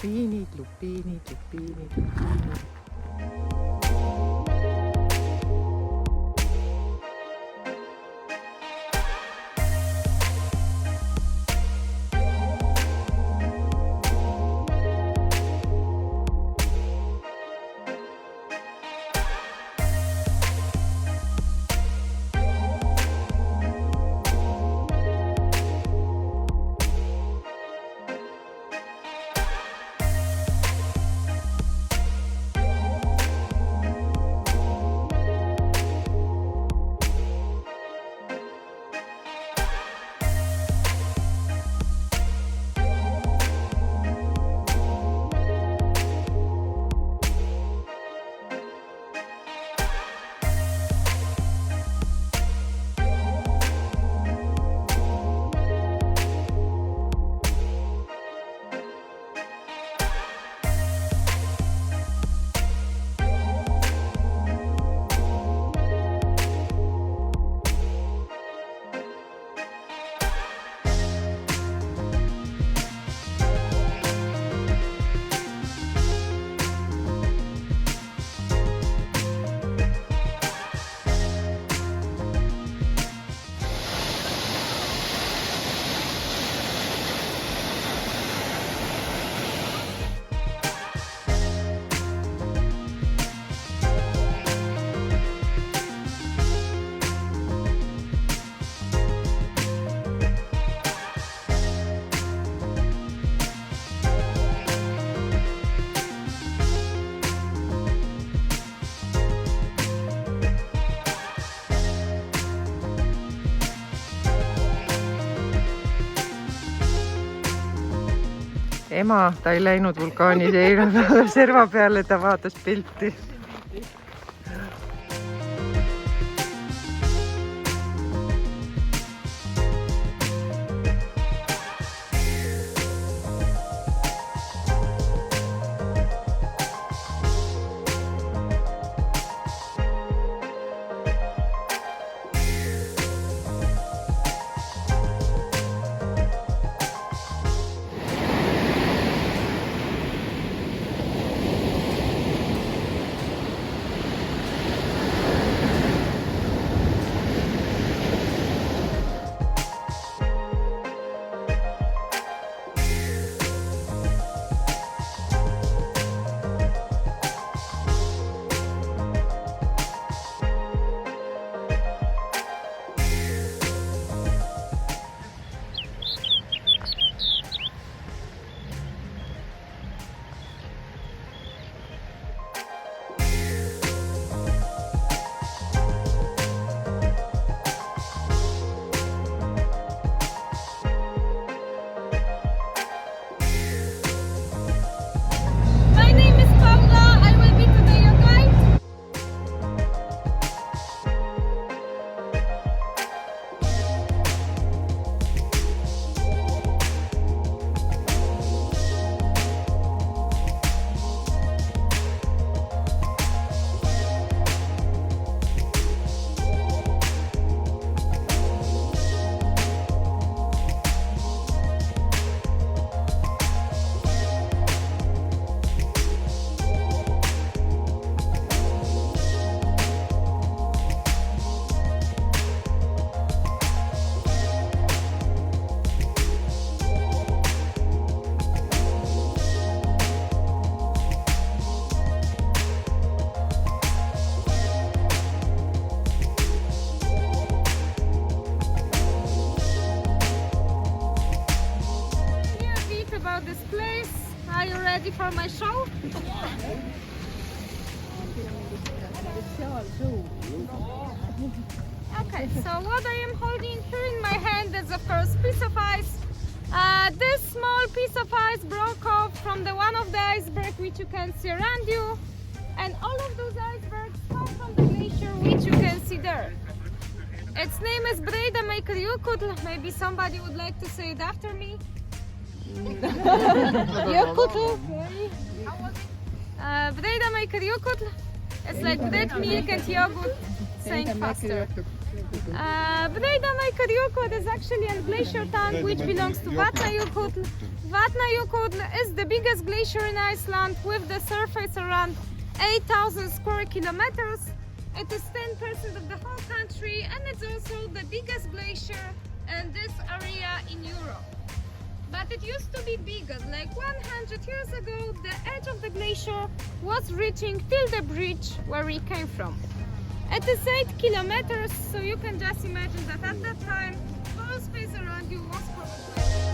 Lupini, lupini, lupini, lupini. Ema, ta ei läinud vulkaani serva peale, ta vaatas pilti. Are you ready for my show? Okay, so what I am holding here in my hand is of course piece of ice. This small piece of ice broke off from the one of the iceberg which you can see around you, and all of those icebergs come from the glacier which you can see there. Its name is Breiðamerkurjökull. Maybe somebody would like to say it after me. Jökull. Breiðamerkurjökull. It's like bread, milk and yogurt, saying faster. Breiðamerkurjökull is actually a glacier tongue which belongs to Vatnajökull. Vatnajökull is the biggest glacier in Iceland with the surface around 8,000 square kilometers. It is 10% of the whole country and it's also the biggest glacier in this area in Europe. But it used to be bigger, like 100 years ago the edge of the glacier was reaching till the bridge where we came from. It is 8 kilometers, so you can just imagine that at that time, all space around you was covered.